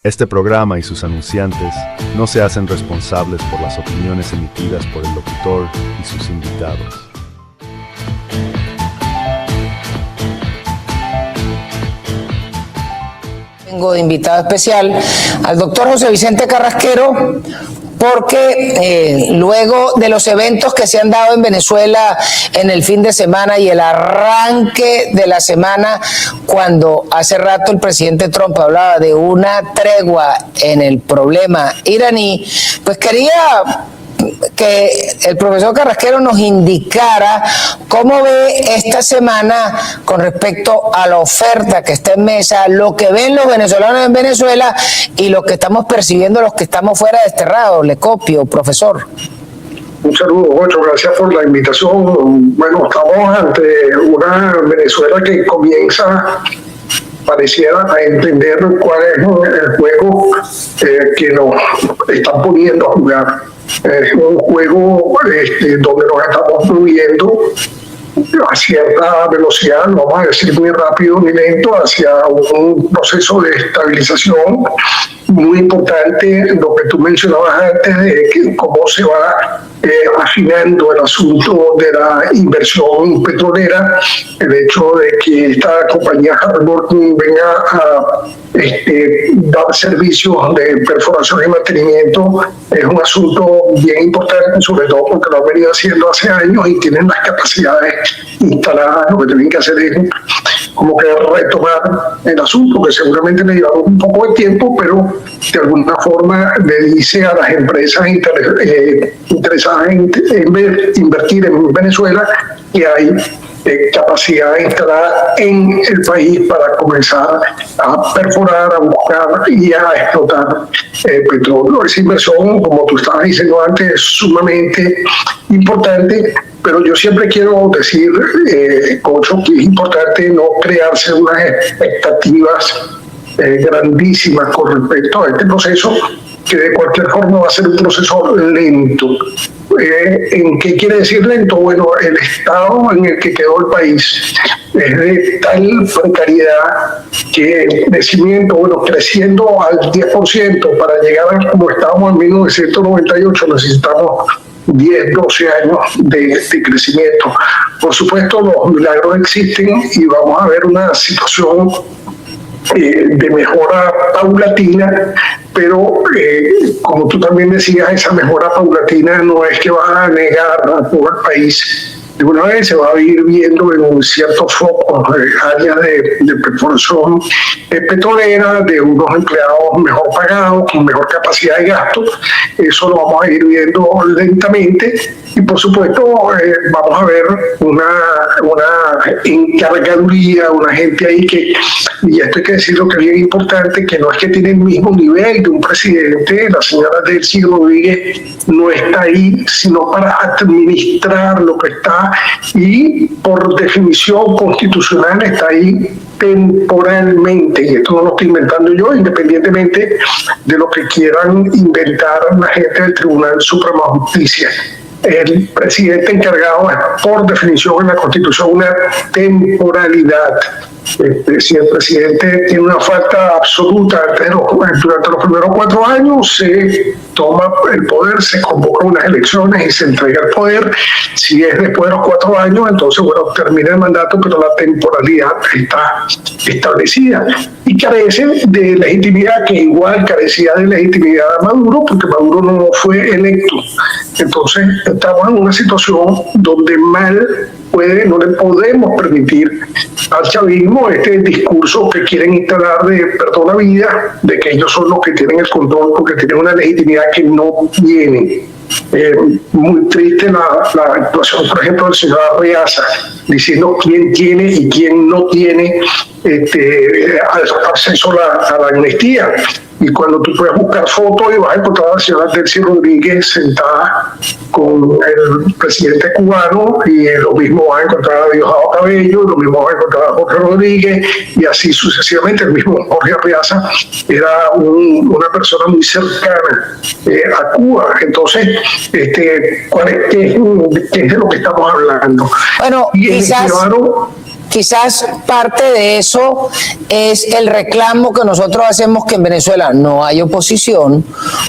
Este programa y sus anunciantes no se hacen responsables por las opiniones emitidas por el locutor y sus invitados. Tengo de invitado especial al doctor José Vicente Carrasquero, porque luego de los eventos que se han dado en Venezuela en el fin de semana y el arranque de la semana, cuando hace rato el presidente Trump hablaba de una tregua en el problema iraní, pues quería que el profesor Carrasquero nos indicara cómo ve esta semana con respecto a la oferta que está en mesa, lo que ven los venezolanos en Venezuela y lo que estamos percibiendo los que estamos fuera desterrados. Le copio, profesor. Un saludo, Ocho, gracias por la invitación. Bueno, estamos ante una Venezuela que comienza, pareciera, a entender cuál es el juego que nos están poniendo a jugar. Es un juego donde nos estamos moviendo a cierta velocidad, no vamos a decir muy rápido ni lento, hacia un proceso de estabilización muy importante. Lo que tú mencionabas antes de cómo se va afinando el asunto de la inversión petrolera, el hecho de que esta compañía Halliburton venga a dar servicios de perforación y mantenimiento es un asunto bien importante, sobre todo porque lo han venido haciendo hace años y tienen las capacidades instaladas. Lo que tienen que hacer es como que retomar el asunto, que seguramente le lleva un poco de tiempo, pero de alguna forma le dice a las empresas interesadas en invertir en Venezuela que hay capacidad instalada en el país para comenzar a perforar, a buscar y a explotar petróleo. Esa inversión, como tú estabas diciendo antes, es sumamente importante, pero yo siempre quiero decir, Cocho, que es importante no crearse unas expectativas grandísimas con respecto a este proceso, que de cualquier forma va a ser un proceso lento. ¿En qué quiere decir lento? Bueno, el estado en el que quedó el país es de tal precariedad que el crecimiento, bueno, creciendo al 10% para llegar a como estábamos en 1998, necesitamos 10, 12 años de crecimiento. Por supuesto, los milagros existen y vamos a ver una situación de mejora paulatina, pero como tú también decías, esa mejora paulatina no es que va a negar a todo el país. De una vez se va a ir viendo en ciertos focos, áreas de perforación petrolera, de unos empleados mejor pagados, con mejor capacidad de gasto. Eso lo vamos a ir viendo lentamente y por supuesto vamos a ver una encargaduría, una gente ahí que, y esto hay que decirlo que es bien importante, que no es que tiene el mismo nivel de un presidente. La señora Delcy Rodríguez no está ahí sino para administrar lo que está, y por definición constitucional está ahí temporalmente, y esto no lo estoy inventando yo, independientemente de lo que quieran inventar la gente del Tribunal Supremo de Justicia. El presidente encargado es por definición en la Constitución una temporalidad. Si el presidente tiene una falta absoluta durante los primeros 4 años, se toma el poder, se convocan unas elecciones y se entrega el poder. Si es después de los 4 años, entonces, bueno, termina el mandato, pero la temporalidad está establecida y carece de legitimidad, que igual carecía de legitimidad a Maduro, porque Maduro no fue electo. Entonces, estamos en una situación donde no le podemos permitir al chavismo este discurso que quieren instalar de perdón a vida, de que ellos son los que tienen el control porque tienen una legitimidad que no tienen. Muy triste la actuación, por ejemplo, del señor Arreaza, diciendo quién tiene y quién no tiene acceso a la amnistía. Y cuando tú puedes buscar fotos y vas a encontrar a la señora Delcy Rodríguez sentada con el presidente cubano, y lo mismo vas a encontrar a Diosdado Cabello, lo mismo vas a encontrar a Jorge Rodríguez, y así sucesivamente. El mismo Jorge Arreaza era una persona muy cercana a Cuba. Entonces, ¿qué es de lo que estamos hablando? Bueno, y quizás... quizás parte de eso es el reclamo que nosotros hacemos que en Venezuela no hay oposición,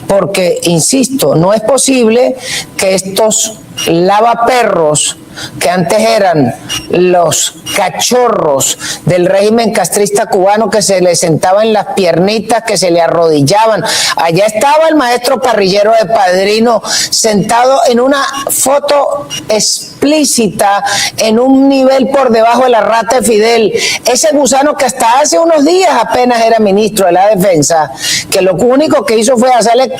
porque, insisto, no es posible que estos lavaperros que antes eran los cachorros del régimen castrista cubano, que se le sentaban en las piernitas, que se le arrodillaban. Allá estaba el maestro parrillero de Padrino sentado en una foto explícita en un nivel por debajo de la rata de Fidel. Ese gusano que hasta hace unos días apenas era ministro de la Defensa, que lo único que hizo fue hacerle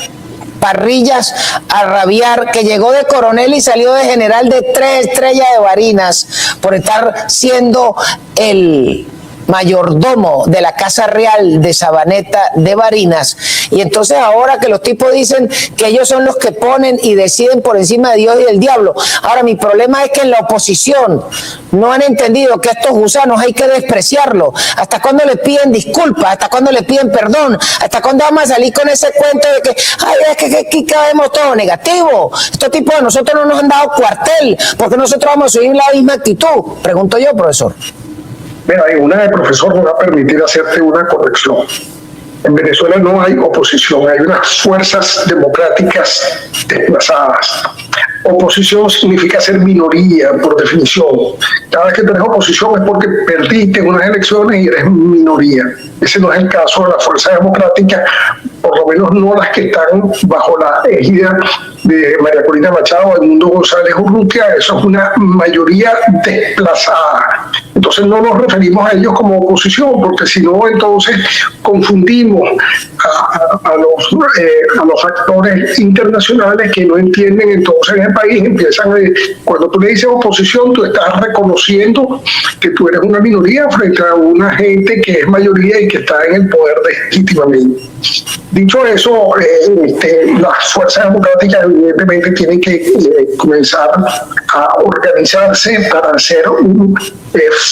parrillas a rabiar, que llegó de coronel y salió de general de 3 estrellas de Barinas por estar siendo el mayordomo de la Casa Real de Sabaneta de Barinas. Y entonces ahora que los tipos dicen que ellos son los que ponen y deciden por encima de Dios y del diablo. Ahora, mi problema es que en la oposición no han entendido que estos gusanos hay que despreciarlos. ¿Hasta cuándo le piden disculpas? ¿Hasta cuándo le piden perdón? ¿Hasta cuándo vamos a salir con ese cuento de que ay, es que aquí cabemos todo negativo? Estos tipos de nosotros no nos han dado cuartel, porque nosotros vamos a subir la misma actitud. Pregunto yo, profesor. Mira, una de profesor me va a permitir hacerte una corrección. En Venezuela no hay oposición, hay unas fuerzas democráticas desplazadas. Oposición significa ser minoría, por definición. Cada vez que tenés oposición es porque perdiste unas elecciones y eres minoría. Ese no es el caso de las fuerzas democráticas, por lo menos no las que están bajo la égida de María Corina Machado, Edmundo González Urrutia. Eso es una mayoría desplazada. Entonces no nos referimos a ellos como oposición, porque si no, entonces confundimos a los actores internacionales que no entienden. Entonces en el país empiezan cuando tú le dices oposición, tú estás reconociendo que tú eres una minoría frente a una gente que es mayoría y que está en el poder legítimamente. Dicho eso, las fuerzas democráticas evidentemente tienen que comenzar a organizarse para hacer un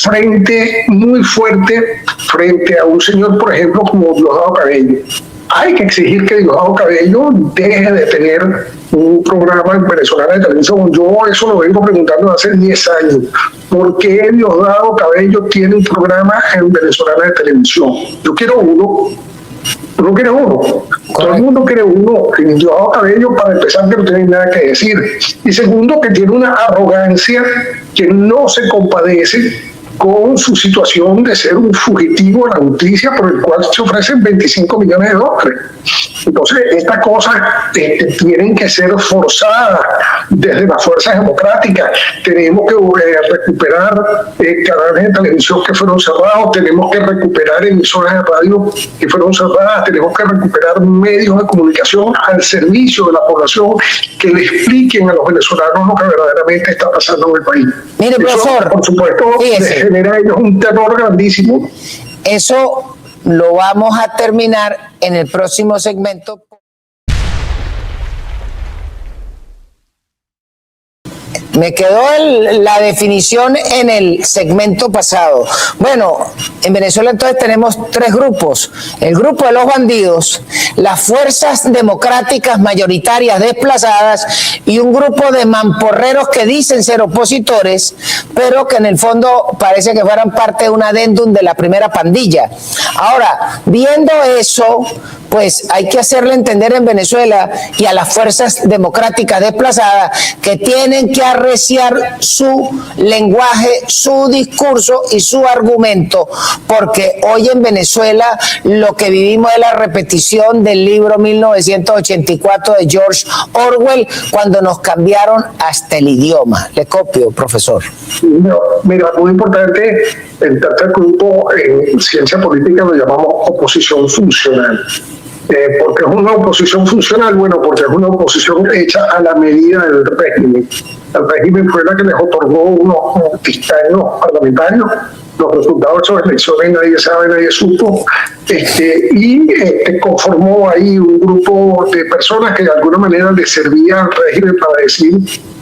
frente muy fuerte frente a un señor, por ejemplo, como Diosdado Cabello. Hay que exigir que Diosdado Cabello deje de tener un programa en Venezolana de Televisión. Yo eso lo vengo preguntando hace 10 años. ¿Por qué Diosdado Cabello tiene un programa en Venezolana de Televisión? Yo quiero uno. Tú no quieres uno. Todo el mundo quiere uno. Diosdado Cabello, para empezar, que no tiene nada que decir. Y segundo, que tiene una arrogancia que no se compadece con su situación de ser un fugitivo de la justicia por el cual se ofrecen 25 millones de dólares. Entonces, estas cosas tienen que ser forzadas desde las fuerzas democráticas. Tenemos que recuperar canales de televisión que fueron cerrados, tenemos que recuperar emisoras de radio que fueron cerradas, tenemos que recuperar medios de comunicación al servicio de la población que le expliquen a los venezolanos lo que verdaderamente está pasando en el país. Mire, profesor, eso, por supuesto, genera a ellos un terror grandísimo. Eso lo vamos a terminar en el próximo segmento. Me quedó la definición en el segmento pasado. Bueno, en Venezuela entonces tenemos 3 grupos. El grupo de los bandidos, las fuerzas democráticas mayoritarias desplazadas y un grupo de mamporreros que dicen ser opositores, pero que en el fondo parece que fueran parte de un adendum de la primera pandilla. Ahora, viendo eso, pues hay que hacerle entender en Venezuela y a las fuerzas democráticas desplazadas que tienen que arreciar su lenguaje, su discurso y su argumento, porque hoy en Venezuela lo que vivimos es la repetición del libro 1984 de George Orwell, cuando nos cambiaron hasta el idioma. Le copio, profesor. Mira, muy importante, el tercer grupo en ciencia política lo llamamos oposición funcional. ¿Por qué es una oposición funcional? Bueno, porque es una oposición hecha a la medida del régimen. El régimen fue la que les otorgó unos escaños parlamentarios. Los resultados de esas elecciones nadie sabe, nadie supo. Y conformó ahí un grupo de personas que de alguna manera le servía al régimen para decir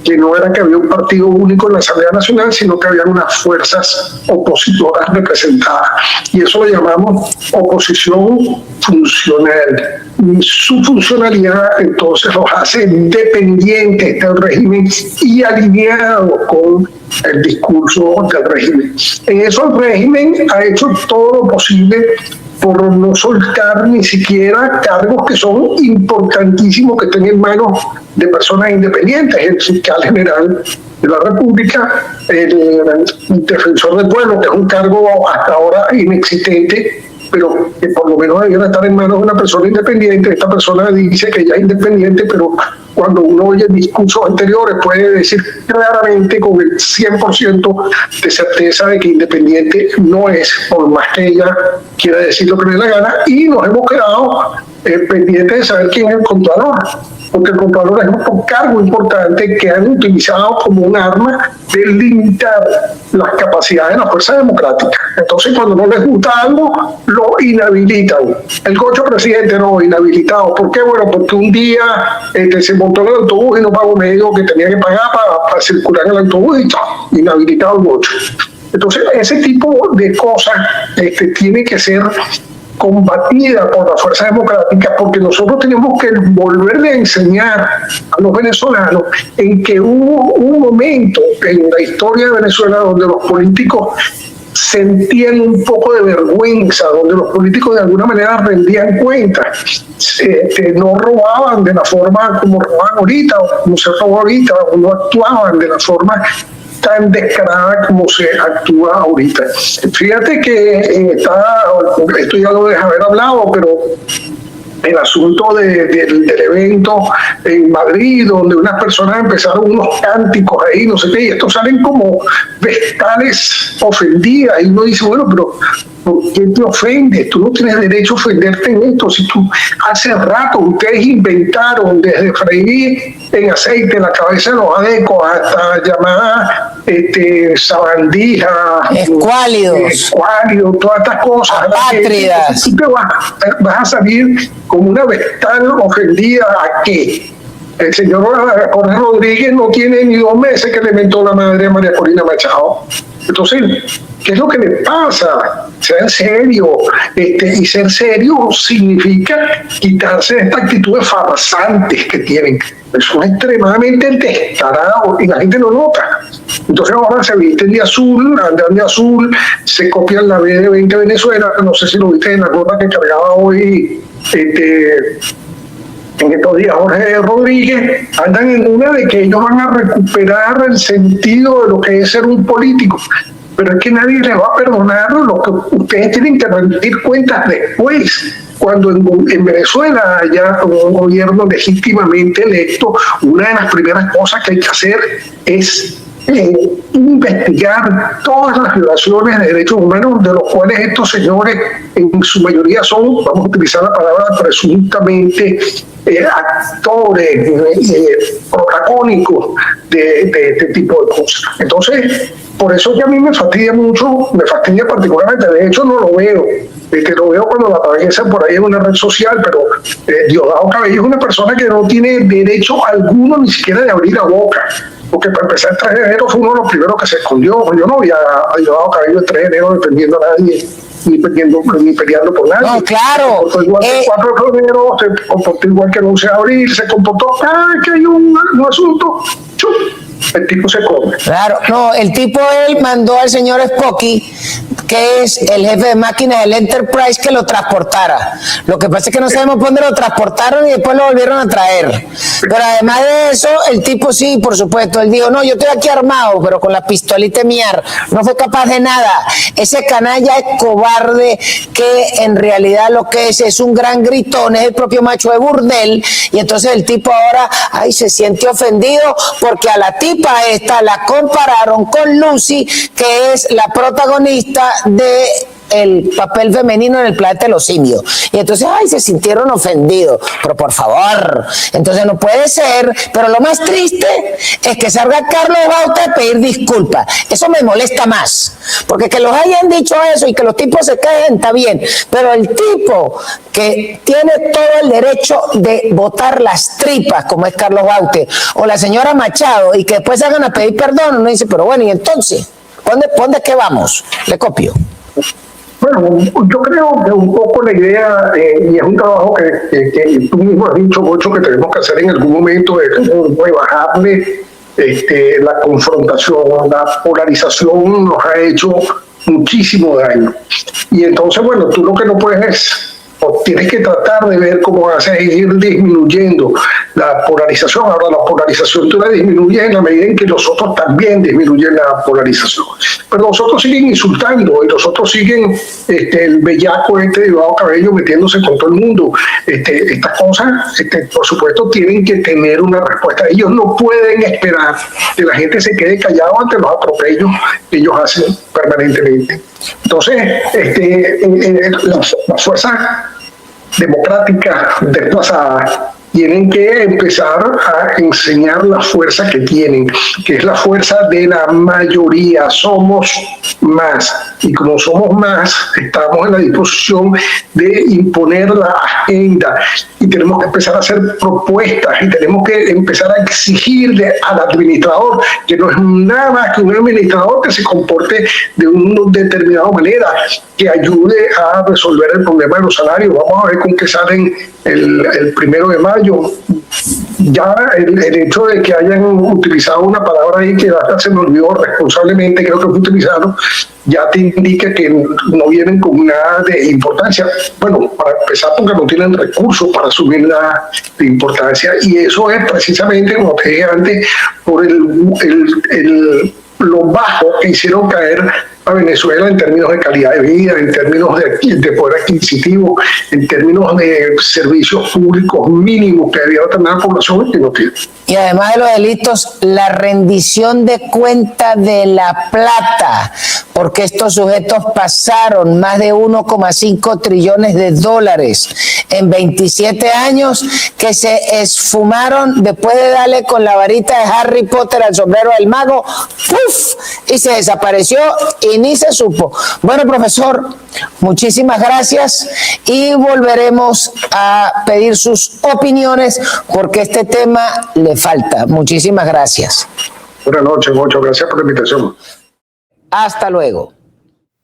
que no era que había un partido único en la Asamblea Nacional, sino que había unas fuerzas opositoras representadas. Y eso lo llamamos oposición funcional. su funcionalidad entonces los hace dependientes del régimen y alineados con el discurso del régimen. En eso el régimen ha hecho todo lo posible por no soltar ni siquiera cargos que son importantísimos que estén en manos de personas independientes, el fiscal general de la República, el defensor del pueblo, que es un cargo hasta ahora inexistente, pero que por lo menos debiera estar en manos de una persona independiente. Esta persona dice que ya es independiente, pero cuando uno oye discursos anteriores puede decir claramente con el 100% de certeza de que independiente no es, por más que ella quiera decir lo que le dé la gana, y nos hemos quedado pendientes de saber quién es el Contralor, porque el Contralor es un cargo importante que han utilizado como un arma de limitar las capacidades de la fuerza democrática. Entonces, cuando no les gusta algo, lo inhabilitan. El gocho presidente no, inhabilitado. ¿Por qué? Bueno, porque un día se montó en el autobús y no pagó medio que tenía que pagar para circular en el autobús y chao, inhabilitado el gocho. Entonces, ese tipo de cosas tiene que ser combatida por la fuerza democrática, porque nosotros tenemos que volverle a enseñar a los venezolanos en que hubo un momento en la historia de Venezuela donde los políticos sentían un poco de vergüenza, donde los políticos de alguna manera rendían cuentas, no robaban de la forma como roban ahorita, o como se roba ahorita, o no actuaban de la forma tan descarada como se actúa ahorita. Fíjate que esto ya lo deja haber hablado, pero el asunto del evento en Madrid, donde unas personas empezaron unos cánticos ahí, no sé qué, y estos salen como vestales ofendidas, y uno dice, bueno, pero ¿por qué te ofendes? Tú no tienes derecho a ofenderte en esto. Si tú hace rato ustedes inventaron desde freír en aceite la cabeza de los adecos hasta llamar sabandija, escuálidos, todas estas cosas, apátridas. Tú te vas a salir como una vestal ofendida. ¿A qué? El señor Jorge Rodríguez no tiene ni 2 meses que le mentó la madre a María Corina Machado. Entonces, ¿qué es lo que le pasa? Sean serios. Y ser serio significa quitarse esta actitudes farsantes que tienen. Son extremadamente descarados y la gente lo nota. Entonces ahora se visten de azul, andan de azul, se copian la B de 20 Venezuela. No sé si lo viste en la nota que cargaba hoy en estos días Jorge Rodríguez. Andan en una de que ellos van a recuperar el sentido de lo que es ser un político, pero es que nadie les va a perdonar lo que ustedes tienen que rendir cuentas después. Cuando en Venezuela haya un gobierno legítimamente electo, una de las primeras cosas que hay que hacer es investigar todas las violaciones de derechos humanos de los cuales estos señores en su mayoría son, vamos a utilizar la palabra presuntamente, actores protagónicos de este tipo de cosas. Entonces, por eso que a mí me fastidia mucho, me fastidia particularmente, de hecho no lo veo, lo veo cuando la aparece por ahí en una red social, pero Diosdado Cabello es una persona que no tiene derecho alguno ni siquiera de abrir la boca, porque para empezar el 3 de enero fue uno de los primeros que se escondió. Yo no vi a Diosdado Cabello el 3 de enero defendiendo a nadie, ni peleando por nadie. No, claro. Se comportó igual que el 4 de febrero, se comportó igual que el 11 de abril, se comportó, que hay un asunto, el tipo se come. Claro, no, el tipo él mandó al señor Spocky, que es el jefe de máquinas del Enterprise, que lo transportara. Lo que pasa es que no sabemos por dónde lo transportaron y después lo volvieron a traer. Pero además de eso, el tipo sí, por supuesto, él dijo, no, yo estoy aquí armado, pero con la pistolita de miar. No fue capaz de nada. Ese canalla es cobarde, que en realidad lo que es un gran gritón, es el propio macho de burdel, y entonces el tipo ahora, se siente ofendido porque a la tipa esta la compararon con Lucy, que es la protagonista de el papel femenino en el planeta de los simios. Y entonces, se sintieron ofendidos. Pero por favor, entonces no puede ser. Pero lo más triste es que salga Carlos Baute a pedir disculpas. Eso me molesta más. Porque que los hayan dicho eso y que los tipos se quejen, está bien. Pero el tipo que tiene todo el derecho de botar las tripas, como es Carlos Baute, o la señora Machado, y que después se hagan a pedir perdón, uno dice, pero bueno, y entonces, ¿dónde es que vamos? Le copio. Bueno, yo creo que un poco la idea, y es un trabajo que tú mismo has dicho, Bocho, que tenemos que hacer en algún momento, de bajarle la confrontación, la polarización nos ha hecho muchísimo daño. Y entonces, bueno, tú lo que no puedes es, o tienes que tratar de ver cómo vas a ir disminuyendo la polarización. Ahora, la polarización tú la disminuyes en la medida en que los otros también disminuyen la polarización. Pero los otros siguen insultando, y los otros siguen el bellaco de Bajo Cabello metiéndose con todo el mundo. Estas cosas, por supuesto, tienen que tener una respuesta. Ellos no pueden esperar que la gente se quede callado ante los atropellos que ellos hacen permanentemente. Entonces, las fuerzas democráticas desplazadas tienen que empezar a enseñar la fuerza que tienen, que es la fuerza de la mayoría. Somos más, y como somos más, estamos en la disposición de imponer la agenda, y tenemos que empezar a hacer propuestas, y tenemos que empezar a exigirle al administrador, que no es nada más que un administrador que se comporte de una determinada manera, que ayude a resolver el problema de los salarios. Vamos a ver con qué salen el 1 de mayo. Ya el hecho de que hayan utilizado una palabra ahí que hasta se me olvidó, responsablemente creo que fue utilizado, ya te indica que no vienen con nada de importancia. Bueno, para empezar, porque no tienen recursos para asumir nada de importancia, y eso es precisamente, como te dije antes, por lo bajo que hicieron caer a Venezuela en términos de calidad de vida, en términos de poder adquisitivo, en términos de servicios públicos mínimos que debía tener la población y que no tiene. Y además de los delitos, la rendición de cuenta de la plata, porque estos sujetos pasaron más de 1,5 trillones de dólares en 27 años, que se esfumaron después de darle con la varita de Harry Potter al sombrero del mago, ¡puf!, y se desapareció y ni se supo. Bueno, profesor, muchísimas gracias, y volveremos a pedir sus opiniones porque este tema le falta. Muchísimas gracias. Buenas noches, muchas gracias por la invitación. Hasta luego.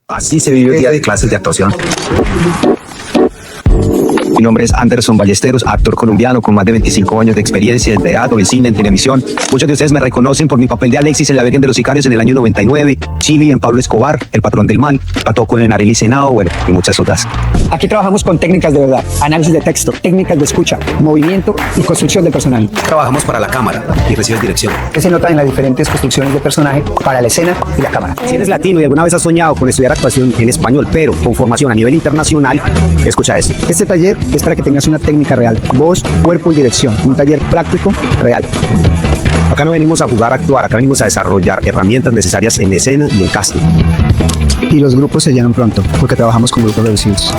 Así se vivió el día de clases de actuación. Mi nombre es Anderson Ballesteros, actor colombiano con más de 25 años de experiencia en teatro, en cine, en televisión. Muchos de ustedes me reconocen por mi papel de Alexis en La Virgen de los Sicarios en el año 99, Chili en Pablo Escobar, El Patrón del Mal, Patoco en Arely Senado, bueno, y muchas otras. Aquí trabajamos con técnicas de verdad, análisis de texto, técnicas de escucha, movimiento y construcción del personaje. Trabajamos para la cámara y recibes dirección. ¿Qué se nota en las diferentes construcciones de personaje para la escena y la cámara? Si eres latino y alguna vez has soñado con estudiar actuación en español, pero con formación a nivel internacional, escucha esto. Este taller es para que tengas una técnica real, voz, cuerpo y dirección, un taller práctico real. Acá no venimos a jugar a actuar, acá venimos a desarrollar herramientas necesarias en escena y en casting. Y los grupos se llenan pronto, porque trabajamos con grupos reducidos.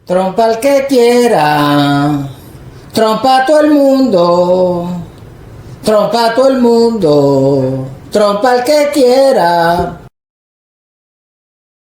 Trompa al que quiera, trompa a todo el mundo, trompa a todo el mundo, trompa al que quiera.